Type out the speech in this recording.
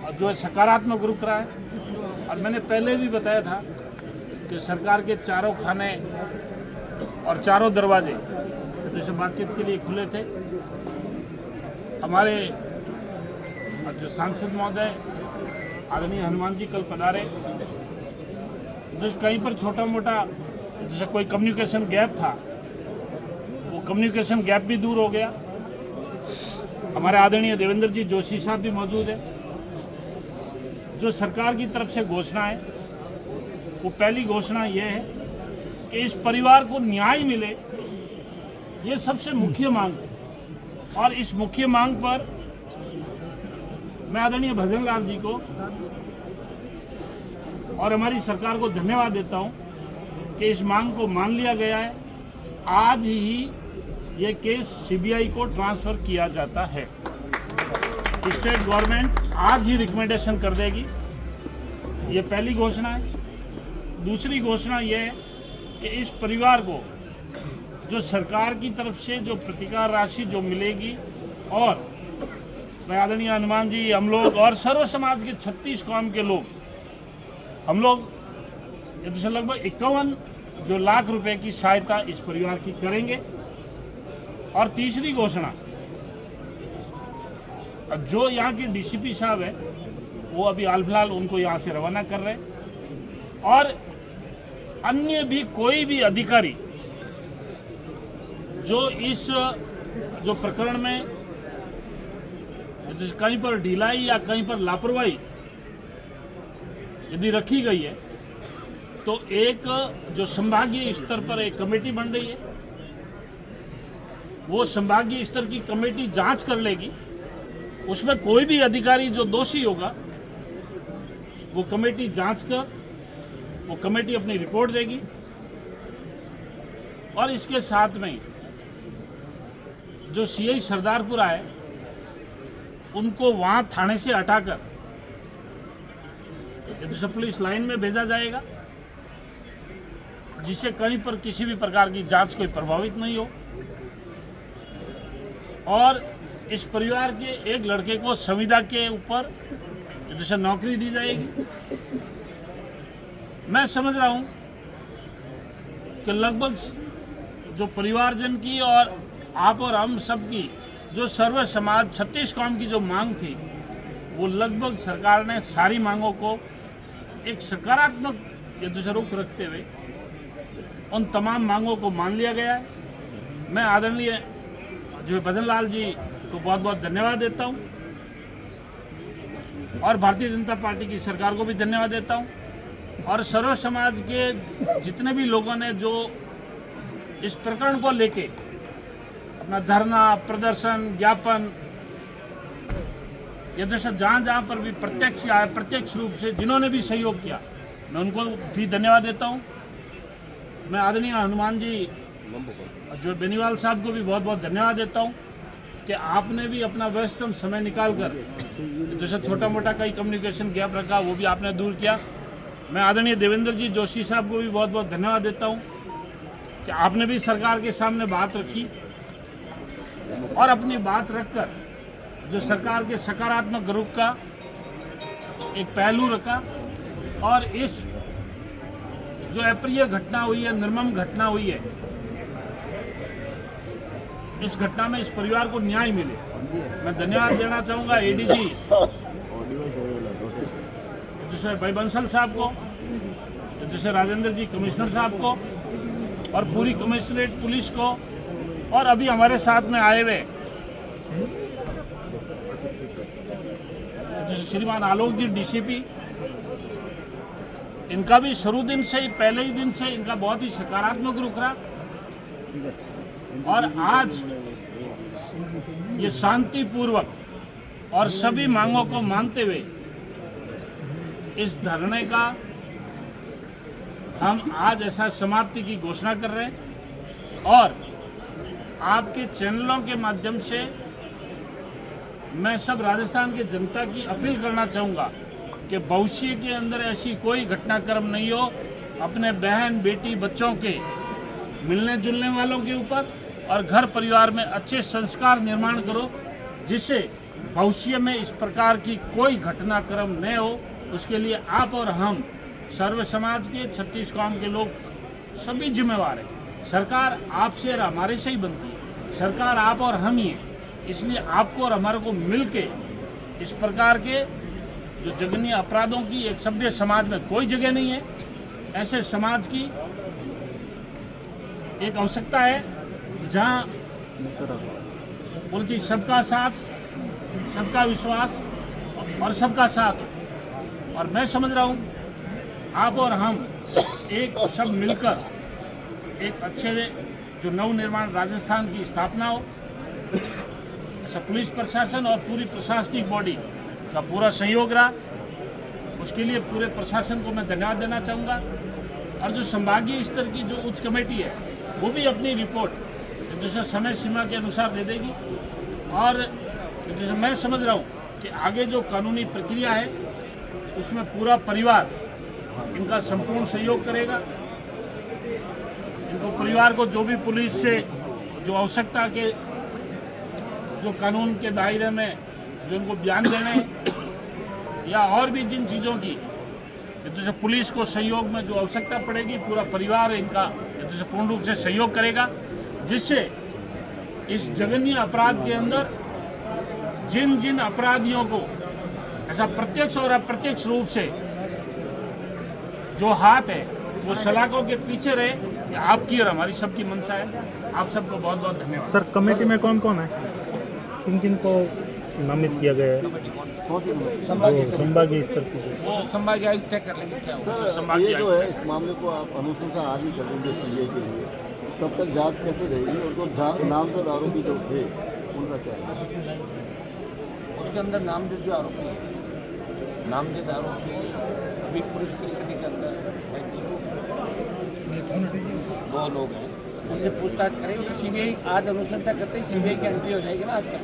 और जो सकारात्मक रुख रहा है। और मैंने पहले भी बताया था कि सरकार के चारों खाने और चारों दरवाजे जैसे बातचीत के लिए खुले थे। हमारे जो सांसद महोदय आदरणीय हनुमान जी कल पधारे, जैसे कहीं पर छोटा मोटा जैसे कोई कम्युनिकेशन गैप था, वो कम्युनिकेशन गैप भी दूर हो गया। हमारे आदरणीय देवेंद्र जी जोशी साहब भी मौजूद है। जो सरकार की तरफ से घोषणा है, वो पहली घोषणा ये है कि इस परिवार को न्याय मिले, ये सबसे मुख्य मांग है। और इस मुख्य मांग पर मैं आदरणीय भजन लाल जी को और हमारी सरकार को धन्यवाद देता हूं कि इस मांग को मान लिया गया है। आज ही ये केस सीबीआई को ट्रांसफर किया जाता है। स्टेट गवर्नमेंट आज ही रिकमेंडेशन कर देगी। ये पहली घोषणा है। दूसरी घोषणा ये है कि इस परिवार को जो सरकार की तरफ से जो प्रतिकार राशि जो मिलेगी, और मैं आदरणीय हनुमान जी, हम लोग और सर्व समाज के 36 कौम के लोग, हम लोग जैसे लगभग 51 लाख रुपए की सहायता इस परिवार की करेंगे। और तीसरी घोषणा, जो यहाँ के डीसीपी साहब है वो अभी हाल फिलहाल उनको यहाँ से रवाना कर रहे हैं, और अन्य भी कोई भी अधिकारी जो इस जो प्रकरण में जैसे कहीं पर ढिलाई या कहीं पर लापरवाही यदि रखी गई है, तो एक जो संभागीय स्तर पर एक कमेटी बन रही है, वो संभागीय स्तर की कमेटी जांच कर लेगी। उसमें कोई भी अधिकारी जो दोषी होगा, वो कमेटी जांच कर वो कमेटी अपनी रिपोर्ट देगी। और इसके साथ में जो सीआई सरदारपुरा है, उनको वहां थाने से हटाकर जैसे पुलिस लाइन में भेजा जाएगा, जिससे कहीं पर किसी भी प्रकार की जांच कोई प्रभावित नहीं हो। और इस परिवार के एक लड़के को संविदा के ऊपर जैसे नौकरी दी जाएगी। मैं समझ रहा हूं कि लगभग जो परिवारजन की और आप और हम सब की जो सर्व समाज 36 कौम की जो मांग थी, वो लगभग सरकार ने सारी मांगों को एक सकारात्मक रुख रखते हुए उन तमाम मांगों को मान लिया गया है। मैं आदरणीय जो भजन लाल जी को बहुत बहुत धन्यवाद देता हूं, और भारतीय जनता पार्टी की सरकार को भी धन्यवाद देता हूं, और सर्व समाज के जितने भी लोगों ने जो इस प्रकरण को लेके अपना धरना, प्रदर्शन, ज्ञापन, या जैसे जहाँ पर भी प्रत्यक्ष रूप से जिन्होंने भी सहयोग किया, मैं उनको भी धन्यवाद देता हूँ। मैं आदरणीय हनुमान जी जो बेनीवाल साहब को भी बहुत बहुत धन्यवाद देता हूँ कि आपने भी अपना व्यस्तम समय निकालकर जैसे छोटा मोटा कई कम्युनिकेशन गैप रखा, वो भी आपने दूर किया। मैं आदरणीय देवेंद्र जी जोशी साहब को भी बहुत बहुत धन्यवाद देता हूँ कि आपने भी सरकार के सामने बात रखी, और अपनी बात रखकर जो सरकार के सकारात्मक रुख का एक पहलू रखा। और इस जो अप्रिय घटना हुई है, निर्मम घटना हुई है, इस घटना में इस परिवार को न्याय मिले। मैं धन्यवाद देना चाहूँगा एडीजी जैसे भाई बंसल साहब को, जैसे राजेंद्र जी कमिश्नर साहब को, और पूरी कमिश्नरेट पुलिस को, और अभी हमारे साथ में आए हुए जैसे श्रीमान आलोक जी डीसीपी, इनका भी शुरू दिन से ही, पहले ही दिन से इनका बहुत ही सकारात्मक रुख रहा। और आज ये शांतिपूर्वक और सभी मांगों को मानते हुए इस धरने का हम आज ऐसा समाप्ति की घोषणा कर रहे हैं। और आपके चैनलों के माध्यम से मैं सब राजस्थान की जनता की अपील करना चाहूँगा कि भविष्य के अंदर ऐसी कोई घटनाक्रम नहीं हो अपने बहन बेटी बच्चों के मिलने जुलने वालों के ऊपर, और घर परिवार में अच्छे संस्कार निर्माण करो, जिससे भविष्य में इस प्रकार की कोई घटनाक्रम न हो, उसके लिए आप और हम सर्व समाज के 36 कौम के लोग सभी जिम्मेवार हैं। सरकार आपसे और हमारे से ही बनती है, सरकार आप और हम ही हैं। इसलिए आपको और हमारे को मिल के इस प्रकार के जो जघन्य अपराधों की एक सभ्य समाज में कोई जगह नहीं है। ऐसे समाज की एक आवश्यकता है जहाँ बोलती सबका साथ, सबका विश्वास और सबका साथ। और मैं समझ रहा हूँ आप और हम एक सब मिलकर एक अच्छे जो नवनिर्माण राजस्थान की स्थापना हो, ऐसा पुलिस प्रशासन और पूरी प्रशासनिक बॉडी का पूरा सहयोग रहा। उसके लिए पूरे प्रशासन को मैं धन्यवाद देना चाहूँगा। और जो संभागीय स्तर की जो उच्च कमेटी है वो भी अपनी रिपोर्ट जैसे समय सीमा के अनुसार दे देगी। और जैसे मैं समझ रहा हूँ कि आगे जो कानूनी प्रक्रिया है उसमें पूरा परिवार इनका संपूर्ण सहयोग करेगा। इनको परिवार को जो भी पुलिस से जो आवश्यकता के जो कानून के दायरे में जो उनको बयान देने हैं या और भी जिन चीज़ों की जैसे पुलिस को सहयोग में जो आवश्यकता पड़ेगी, पूरा परिवार इनका जैसे पूर्ण रूप से सहयोग करेगा, जिससे इस जघन्य अपराध के अंदर जिन जिन अपराधियों को ऐसा प्रत्यक्ष और अप्रत्यक्ष रूप से जो हाथ है वो सलाखों के पीछे रहे, ये आपकी और हमारी सबकी मंशा है। आप सबको बहुत बहुत धन्यवाद। सर, कमेटी में कौन कौन है, किन किन को नामित किया गया है? संभागीय स्तर की वो संभागीय आयुक्त तय कर लेंगे क्या सर, ये जो है इस मामले को आप अनुशंसा आज ही कर देंगे सीबीआई के लिए, तब तक जांच कैसे रहेगी? और जो नामजद आरोपी जो थे उनका क्या है? उसके अंदर नामजद जो आरोपी है, नामजद आरोपी अभी पुलिस कस्टडी के अंदर है कि 2 लोग हैं, उनसे पूछताछ करेंगे। सीबीआई आज अनुशंसा करते ही सीबीआई की एंट्री हो जाएगी ना आज का।